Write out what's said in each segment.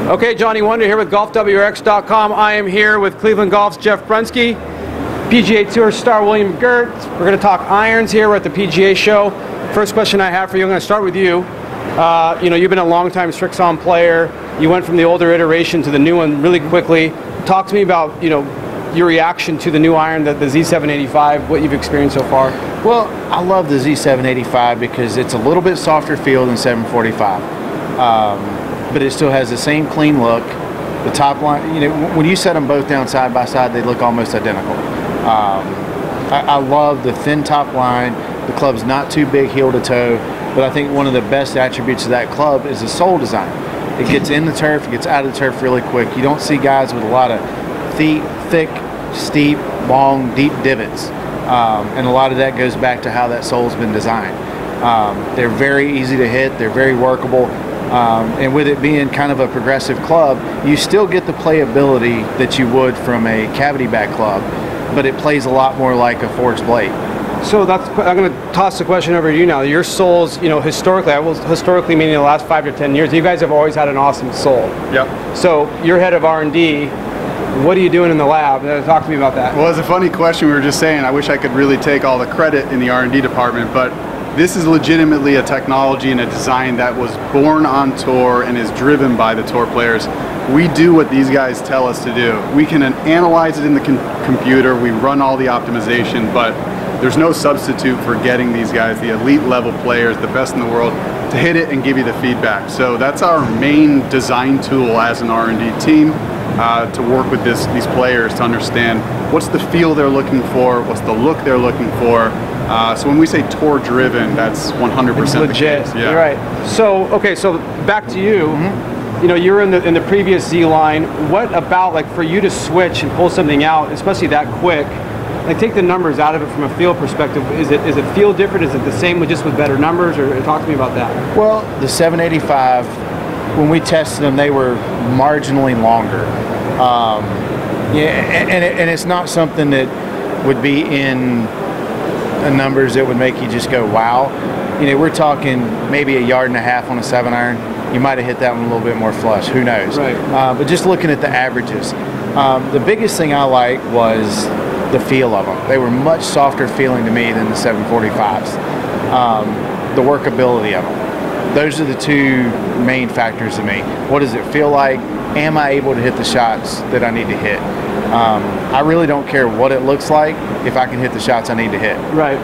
Okay, Johnny Wunder here with GolfWRX.com. I am here with Cleveland Golf's Jeff Brunski, PGA Tour star William McGirt. We're going to talk irons here. We're at the PGA show. First question I have for you, I'm going to start with you. You've been a long-time Srixon player. You went from the older iteration to the new one really quickly. Talk to me about, your reaction to the new iron, the Z785, what you've experienced so far. Well, I love the Z785 because it's a little bit softer feel than 745. But it still has the same clean look. The top line, when you set them both down side by side, they look almost identical. I love the thin top line. The club's not too big heel to toe, but I think one of the best attributes of that club is the sole design. It gets in the turf, it gets out of the turf really quick. You don't see guys with a lot of thick, steep, long, deep divots. And a lot of that goes back to how that sole's been designed. They're very easy to hit, they're very workable. And with it being kind of a progressive club, you still get the playability that you would from a cavity back club, but it plays a lot more like a forged blade. So I'm going to toss the question over to you now. Your soles, historically meaning the last 5 to 10 years, you guys have always had an awesome sole. Yep. So you're head of R&D. What are you doing in the lab? Talk to me about that. Well, it's a funny question. We were just saying, I wish I could really take all the credit in the R&D department, but this is legitimately a technology and a design that was born on tour and is driven by the tour players. We do what these guys tell us to do. We can analyze it in the computer, we run all the optimization, but there's no substitute for getting these guys, the elite level players, the best in the world, to hit it and give you the feedback. So that's our main design tool as an R&D team, to work with these players to understand what's the feel they're looking for, what's the look they're looking for. So when we say tour driven, that's 100% legit. The case. Yeah. You're right. So okay, so back to you. Mm-hmm. You're in the previous Z line. What about for you to switch and pull something out, especially that quick? Take the numbers out of it from a feel perspective. Is it feel different? Is it the same just with better numbers? Or talk to me about that. Well, the 785, when we tested them, they were marginally longer. And it's not something that would be in numbers that would make you just go wow. We're talking maybe 1.5 yards on a 7-iron. You might have hit that one a little bit more flush. Who knows? Right. But just looking at the averages, the biggest thing I liked was the feel of them. They were much softer feeling to me than the 745s. The workability of them. Those are the two main factors to me. What does it feel like? Am I able to hit the shots that I need to hit? I really don't care what it looks like if I can hit the shots I need to hit. Right.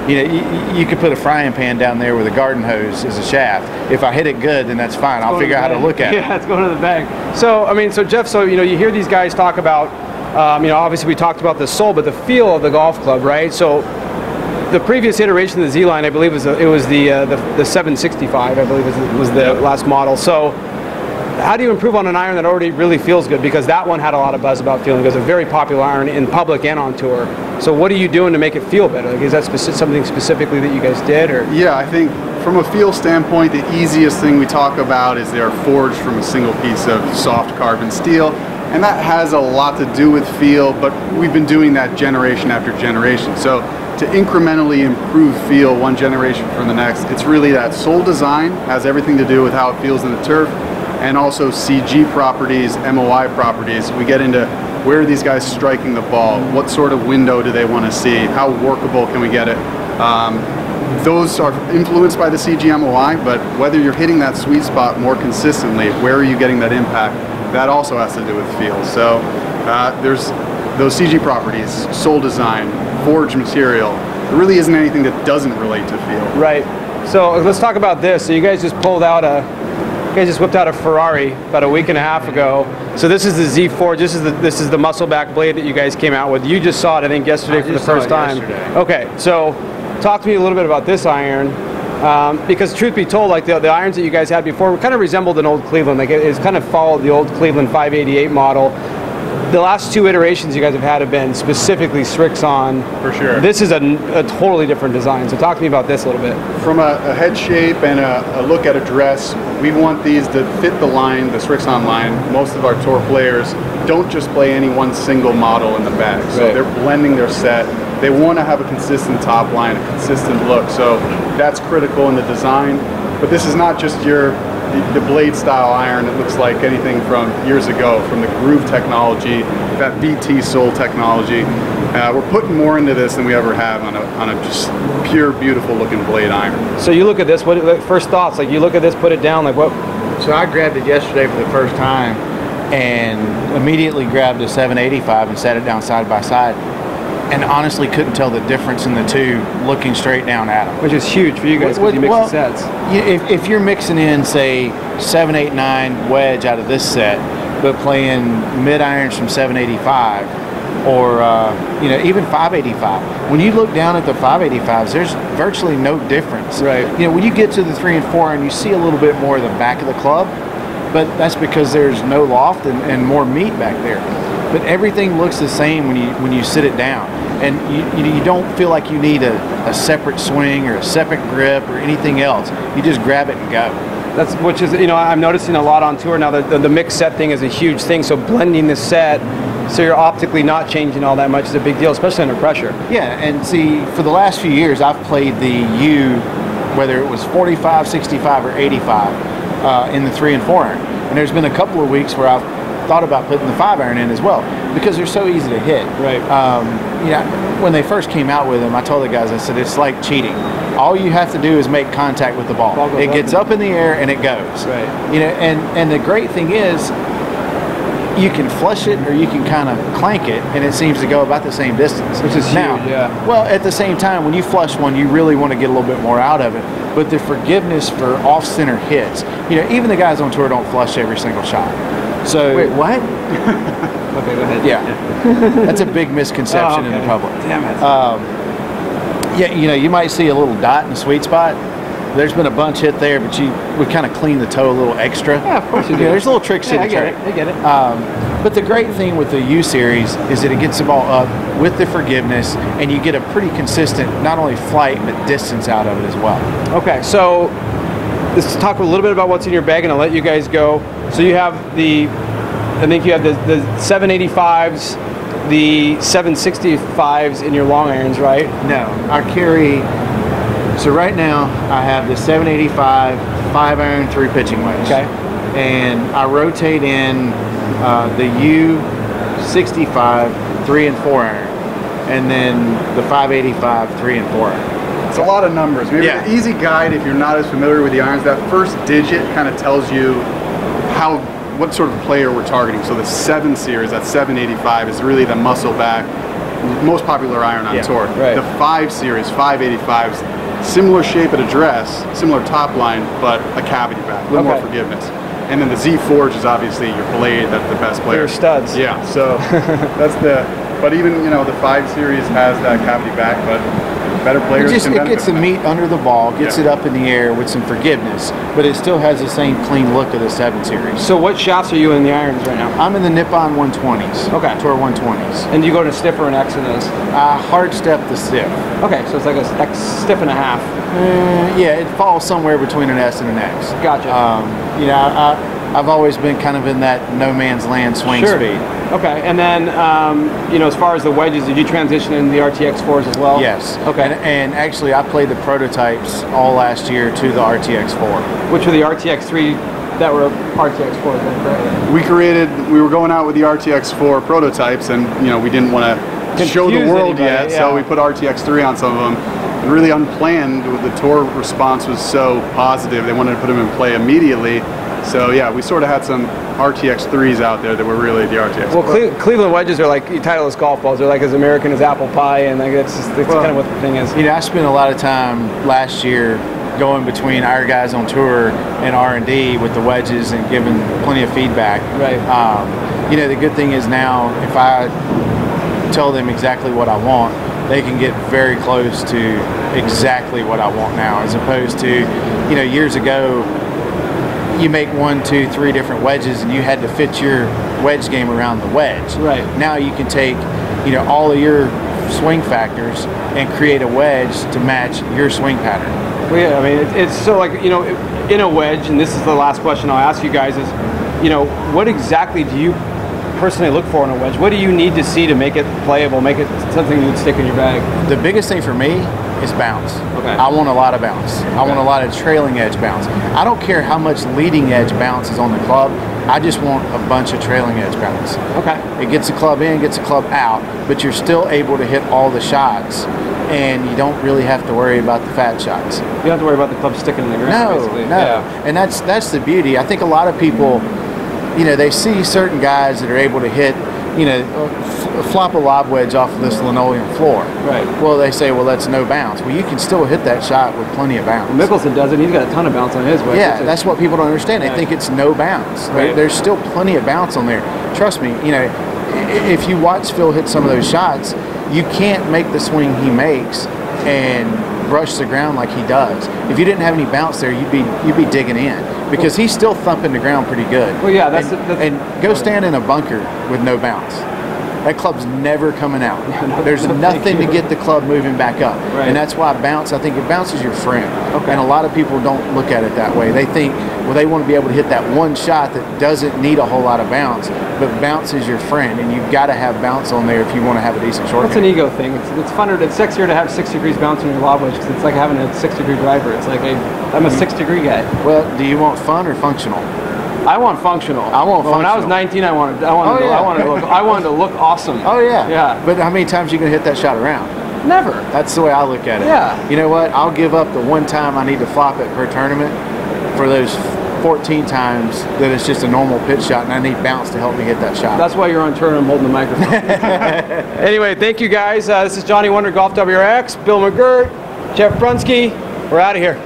You could put a frying pan down there with a garden hose as a shaft. If I hit it good, then that's fine. I'll figure out how to look at it. Yeah, it's going to the bag. So Jeff, you hear these guys talk about, obviously we talked about the sole, but the feel of the golf club, right? So the previous iteration of the Z line, I believe, it was the 765. I believe was the last model. So how do you improve on an iron that already really feels good? Because that one had a lot of buzz about feeling. It was a very popular iron in public and on tour. So what are you doing to make it feel better? Is that something specifically that you guys did? Or? Yeah, I think from a feel standpoint, the easiest thing we talk about is they're forged from a single piece of soft carbon steel. And that has a lot to do with feel, but we've been doing that generation after generation. So to incrementally improve feel one generation from the next, it's really that sole design has everything to do with how it feels in the turf, and also CG properties, MOI properties. We get into where are these guys striking the ball, what sort of window do they want to see, how workable can we get it. Those are influenced by the CG MOI, but whether you're hitting that sweet spot more consistently, where are you getting that impact, that also has to do with feel. So there's those CG properties, sole design, forged material. There really isn't anything that doesn't relate to feel. Right. So let's talk about this. So you guys just whipped out a Ferrari about a week and a half ago. So this is the ZForged. This is the muscle back blade that you guys came out with. You just saw it, I think, yesterday for the first time. Yesterday. Okay. So talk to me a little bit about this iron. Because truth be told, the irons that you guys had before kind of resembled an old Cleveland. It's kind of followed the old Cleveland 588 model. The last two iterations you guys have been specifically Srixon. For sure. This is a totally different design. So talk to me about this a little bit. From a head shape and a look at a dress, we want these to fit the line, the Srixon line. Most of our tour players don't just play any one single model in the bag. So they're blending their set. They want to have a consistent top line, a consistent look. So that's critical in the design. But this is not just the blade style iron. It looks like anything from years ago, from the groove technology, that VT sole technology. We're putting more into this than we ever have on a just pure, beautiful looking blade iron. So you look at this, what first thoughts? Like you look at this, put it down, like what? So I grabbed it yesterday for the first time and immediately grabbed a 785 and set it down side by side. And honestly couldn't tell the difference in the two looking straight down at them. Which is huge for you guys because you mix the sets. If you're mixing in, say, 789 wedge out of this set, but playing mid irons from 785, or even 585. When you look down at the 585s, there's virtually no difference. Right. When you get to the 3 and 4 iron, you see a little bit more of the back of the club, but that's because there's no loft and more meat back there. But everything looks the same when you sit it down, and you don't feel like you need a separate swing or a separate grip or anything else. You just grab it and go. Which is I'm noticing a lot on tour now. The mix set thing is a huge thing. So blending the set, so you're optically not changing all that much is a big deal, especially under pressure. Yeah, and see, for the last few years, I've played the U, whether it was 45, 65, or 85 in the 3 and 4 iron. And there's been a couple of weeks where I've thought about putting the 5 iron in as well because they're so easy to hit. Right. When they first came out with them, I told the guys, I said, it's like cheating. All you have to do is make contact with the ball. It gets up in the air and it goes. Right. And the great thing is, you can flush it or you can kind of clank it, and it seems to go about the same distance. Which is huge, yeah. Well, at the same time, when you flush one, you really want to get a little bit more out of it. But the forgiveness for off-center hits, even the guys on tour don't flush every single shot. So wait, what? Okay, go ahead. Yeah, that's a big misconception in the public. Damn it. You might see a little dot in the sweet spot. There's been a bunch hit there, but we kind of clean the toe a little extra. Yeah, of course you do. There's little tricks to the trick. I get it. But the great thing with the U series is that it gets the ball up with the forgiveness, and you get a pretty consistent not only flight but distance out of it as well. Okay, so let's talk a little bit about what's in your bag, and I'll let you guys go. So you have I think you have the 785s, the 765s in your long irons, right? No, I carry. So right now I have the 785 5 iron 3 pitching wedge. Okay. And I rotate in the U65 3 and 4 iron, and then the 585 3 and 4 iron. It's a lot of numbers. Maybe an easy guide if you're not as familiar with the irons. That first digit kind of tells you what sort of player we're targeting. So the 7 series, that 785, is really the muscle back, most popular iron on tour. Right. The 5 series, 585s, similar shape at address, similar top line, but a cavity back, a little more forgiveness. And then the ZForged is obviously your blade. That's the best player. They're studs. Yeah. So but even the 5 series has that cavity back, but better players can benefit. It gets the meat under the ball, gets it up in the air with some forgiveness, but it still has the same clean look of the 7 series. So what shafts are you in the irons right now? I'm in the Nippon 120s. Okay. Tour 120s. And you go to stiff or an X in those? Hard step to stiff. Okay, so it's like a stiff and a half. Yeah, it falls somewhere between an S and an X. Gotcha. I've always been kind of in that no man's land swing speed. Okay, and then as far as the wedges, did you transition into the RTX 4s as well? Yes. Okay. And actually, I played the prototypes all last year to the RTX 4. Which were the RTX 3 that were RTX 4s, right? We were going out with the RTX 4 prototypes, and we didn't want to show the world yet, so we put RTX 3 on some of them. And really unplanned, the tour response was so positive, they wanted to put them in play immediately. So yeah, we sort of had some RTX 3s out there that were really the RTX. Well, Cleveland wedges are like Titleist golf balls. They're like as American as apple pie, and like that's kind of what the thing is. I spent a lot of time last year going between our guys on tour and R&D with the wedges and giving plenty of feedback. Right. The good thing is now, if I tell them exactly what I want, they can get very close to exactly what I want now, as opposed to, years ago, you make 1, 2, 3 different wedges and you had to fit your wedge game around the wedge. Right. Now you can take, all of your swing factors and create a wedge to match your swing pattern. Well, yeah, I mean, it's so like, in a wedge, and this is the last question I'll ask you guys is, what exactly do you personally look for in a wedge? What do you need to see to make it playable, make it something you'd stick in your bag? The biggest thing for me is bounce. Okay. I want a lot of bounce. I want a lot of trailing edge bounce. I don't care how much leading edge bounce is on the club. I just want a bunch of trailing edge bounce. Okay. It gets the club in, gets the club out, but you're still able to hit all the shots, and you don't really have to worry about the fat shots. You don't have to worry about the club sticking in the ground. No, basically. no. Yeah. And that's the beauty. I think a lot of people, you know, they see certain guys that are able to hit, you know, flop a lob wedge off of this linoleum floor. Right. Well, they say, well, that's no bounce. Well, you can still hit that shot with plenty of bounce. Mickelson does it. He's got a ton of bounce on his wedge. Yeah, that's what people don't understand. They Yeah. think it's no bounce. Right. There's still plenty of bounce on there. Trust me, you know, if you watch Phil hit some of those shots, you can't make the swing he makes and brush the ground like he does. If you didn't have any bounce there, you'd be digging in, because he's still thumping the ground pretty good. Well, yeah, and go stand in a bunker with no bounce. That club's never coming out. There's nothing to get the club moving back up. Right. And that's why bounce, I think it bounces your friend. Okay. And a lot of people don't look at it that way. They think, well, they want to be able to hit that one shot that doesn't need a whole lot of bounce, but bounce is your friend, and you've got to have bounce on there if you want to have a decent short It's an ego thing. It's funner. It's sexier to have 6 degrees bounce on your lob wedge, because it's like having a 6-degree driver. It's like I'm a 6-degree guy. Well, do you want fun or functional? I want functional. I want When I was functional. 19, I wanted to look awesome. Oh, yeah. Yeah. But how many times are you going to hit that shot around? Never. That's the way I look at it. Yeah. You know what? I'll give up the one time I need to flop it per tournament for those 14 times that it's just a normal pitch shot, and I need bounce to help me hit that shot. That's why you're on tour and I'm holding the microphone. Anyway, thank you guys. This is Johnny Wunder, Golf WRX, Bill McGirt, Jeff Brunski. We're out of here.